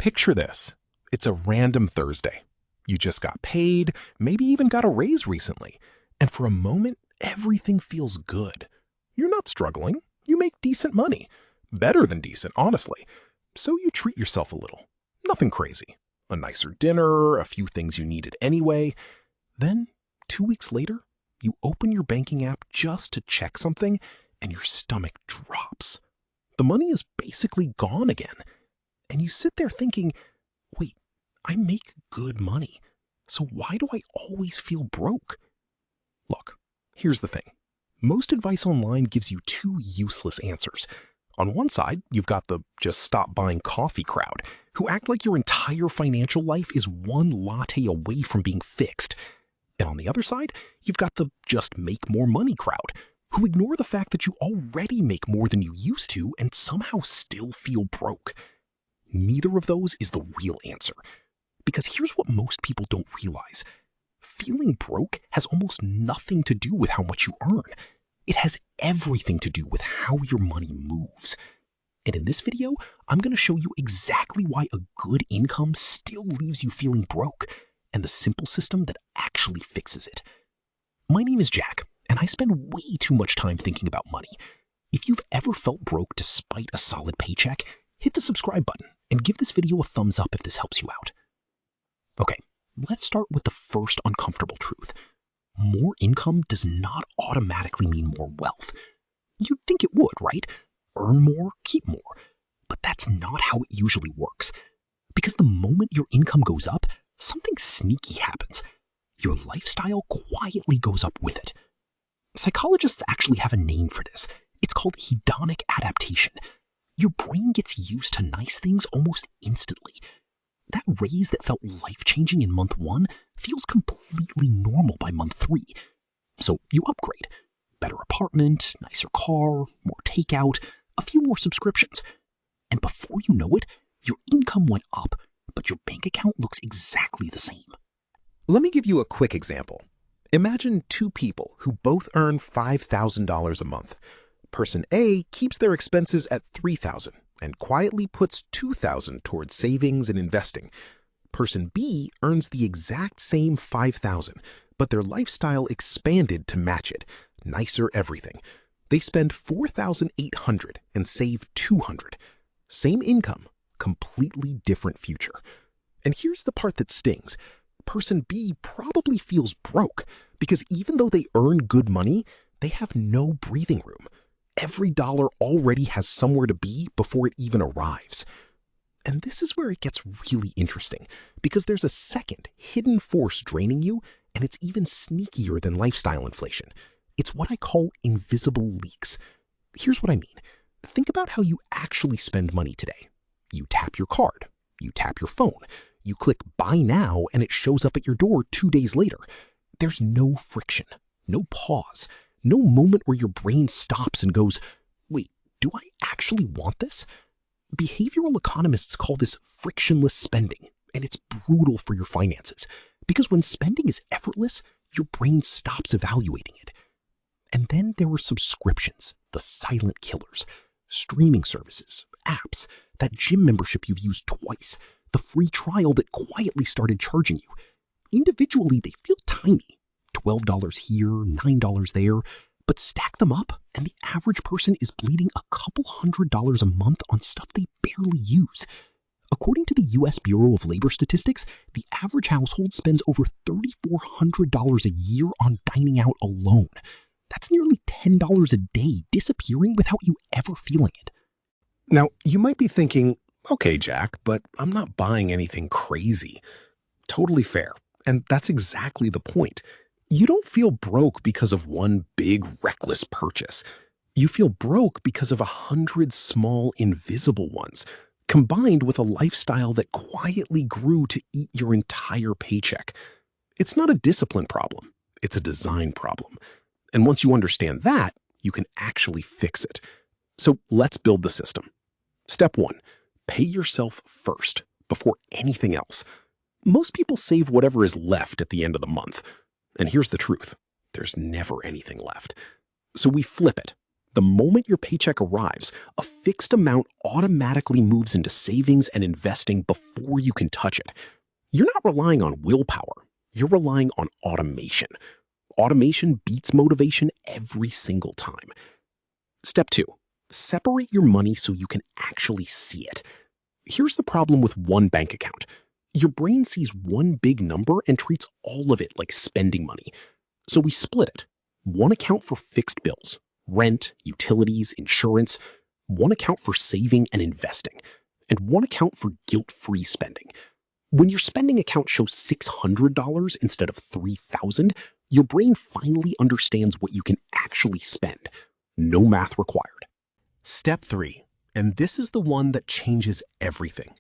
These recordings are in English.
Picture this. It's a random Thursday. You just got paid, maybe even got a raise recently, and for a moment, everything feels good. You're not struggling. You make decent money. Better than decent, honestly. So you treat yourself a little. Nothing crazy. A nicer dinner, a few things you needed anyway. Then, 2 weeks later, you open your banking app just to check something, and your stomach drops. The money is basically gone again. And you sit there thinking, wait, I make good money, so why do I always feel broke? Look, here's the thing. Most advice online gives you two useless answers. On one side, you've got the just stop buying coffee crowd, who act like your entire financial life is one latte away from being fixed. And on the other side, you've got the just make more money crowd, who ignore the fact that you already make more than you used to and somehow still feel broke. Neither of those is the real answer. Because here's what most people don't realize. Feeling broke has almost nothing to do with how much you earn. It has everything to do with how your money moves. And in this video, I'm going to show you exactly why a good income still leaves you feeling broke, and the simple system that actually fixes it. My name is Jack, and I spend way too much time thinking about money. If you've ever felt broke despite a solid paycheck, hit the subscribe button and give this video a thumbs up if this helps you out. Okay, let's start with the first uncomfortable truth. More income does not automatically mean more wealth. You'd think it would, right? Earn more, keep more. But that's not how it usually works. Because the moment your income goes up, something sneaky happens. Your lifestyle quietly goes up with it. Psychologists actually have a name for this. It's called hedonic adaptation. Your brain gets used to nice things almost instantly. That raise that felt life-changing in month 1 feels completely normal by month 3. So you upgrade. Better apartment, nicer car, more takeout, a few more subscriptions. And before you know it, your income went up, but your bank account looks exactly the same. Let me give you a quick example. Imagine two people who both earn $5,000 a month. Person A keeps their expenses at $3,000 and quietly puts $2,000 towards savings and investing. Person B earns the exact same $5,000, but their lifestyle expanded to match it. Nicer everything. They spend $4,800 and save $200. Same income, completely different future. And here's the part that stings. Person B probably feels broke because even though they earn good money, they have no breathing room. Every dollar already has somewhere to be before it even arrives. And this is where it gets really interesting, because there's a second hidden force draining you, and it's even sneakier than lifestyle inflation. It's what I call invisible leaks. Here's what I mean. Think about how you actually spend money today. You tap your card, you tap your phone, you click buy now, and it shows up at your door 2 days later. There's no friction, no pause. No moment where your brain stops and goes, wait, do I actually want this? Behavioral economists call this frictionless spending, and it's brutal for your finances. Because when spending is effortless, your brain stops evaluating it. And then there were subscriptions, the silent killers, streaming services, apps, that gym membership you've used twice, the free trial that quietly started charging you. Individually, they feel tiny. $12 here, $9 there, but stack them up and the average person is bleeding a couple $100s a month on stuff they barely use. According to the U.S. Bureau of Labor Statistics, the average household spends over $3,400 a year on dining out alone. That's nearly $10 a day disappearing without you ever feeling it. Now, you might be thinking, okay, Jack, but I'm not buying anything crazy. Totally fair. And that's exactly the point. You don't feel broke because of one big, reckless purchase. You feel broke because of 100 small, invisible ones, combined with a lifestyle that quietly grew to eat your entire paycheck. It's not a discipline problem. It's a design problem. And once you understand that, you can actually fix it. So let's build the system. Step 1, pay yourself first, before anything else. Most people save whatever is left at the end of the month. And here's the truth. There's never anything left. So we flip it. The moment your paycheck arrives, a fixed amount automatically moves into savings and investing before you can touch it. You're not relying on willpower. You're relying on automation. Automation beats motivation every single time. Step 2. Separate your money so you can actually see it. Here's the problem with one bank account. Your brain sees one big number and treats all of it like spending money. So we split it. One account for fixed bills, rent, utilities, insurance, one account for saving and investing, and one account for guilt-free spending. When your spending account shows $600 instead of $3,000, your brain finally understands what you can actually spend. No math required. Step 3, and this is the one that changes everything.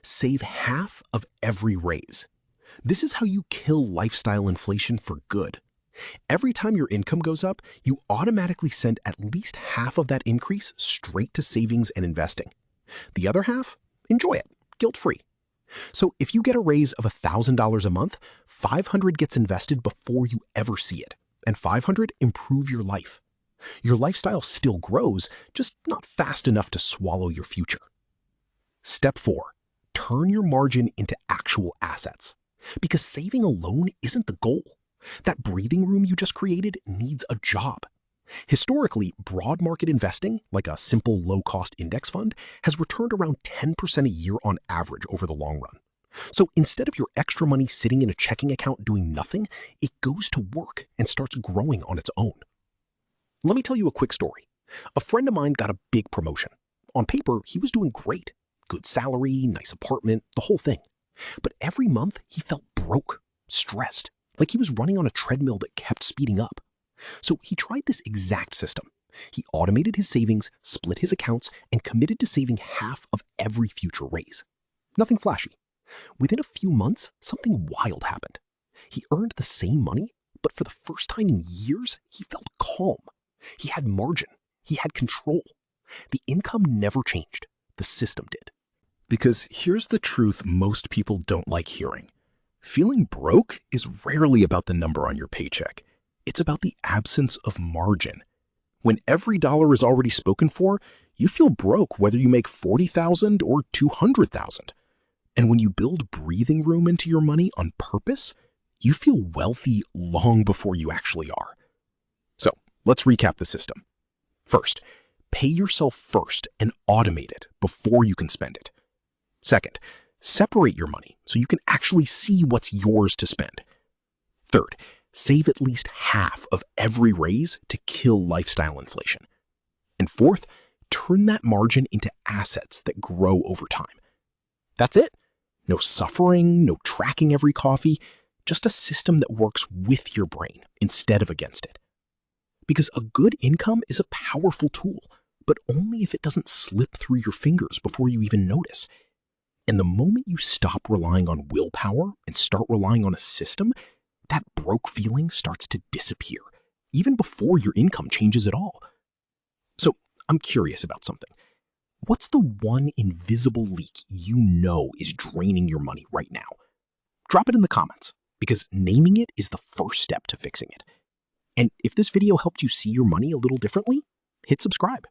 Save half of every raise. This is how you kill lifestyle inflation for good. Every time your income goes up, you automatically send at least half of that increase straight to savings and investing. The other half, enjoy it, guilt-free. So if you get a raise of $1,000 a month, $500 gets invested before you ever see it, and $500 improve your life. Your lifestyle still grows, just not fast enough to swallow your future. Step 4, turn your margin into actual assets. Because saving alone isn't the goal. That breathing room you just created needs a job. Historically, broad market investing, like a simple low-cost index fund, has returned around 10% a year on average over the long run. So instead of your extra money sitting in a checking account doing nothing, it goes to work and starts growing on its own. Let me tell you a quick story. A friend of mine got a big promotion. On paper, he was doing great. Good salary, nice apartment, the whole thing. But every month, he felt broke, stressed, like he was running on a treadmill that kept speeding up. So he tried this exact system. He automated his savings, split his accounts, and committed to saving half of every future raise. Nothing flashy. Within a few months, something wild happened. He earned the same money, but for the first time in years, he felt calm. He had margin. He had control. The income never changed. The system did. Because here's the truth most people don't like hearing. Feeling broke is rarely about the number on your paycheck. It's about the absence of margin. When every dollar is already spoken for, you feel broke whether you make $40,000 or $200,000. And when you build breathing room into your money on purpose, you feel wealthy long before you actually are. So let's recap the system. First, pay yourself first and automate it before you can spend it. Second, separate your money so you can actually see what's yours to spend. Third, save at least half of every raise to kill lifestyle inflation. And fourth, turn that margin into assets that grow over time. That's it. No suffering, no tracking every coffee, just a system that works with your brain instead of against it. Because a good income is a powerful tool, but only if it doesn't slip through your fingers before you even notice. And the moment you stop relying on willpower and start relying on a system, that broke feeling starts to disappear, even before your income changes at all. So I'm curious about something. What's the one invisible leak you know is draining your money right now? Drop it in the comments, because naming it is the first step to fixing it. And if this video helped you see your money a little differently, hit subscribe.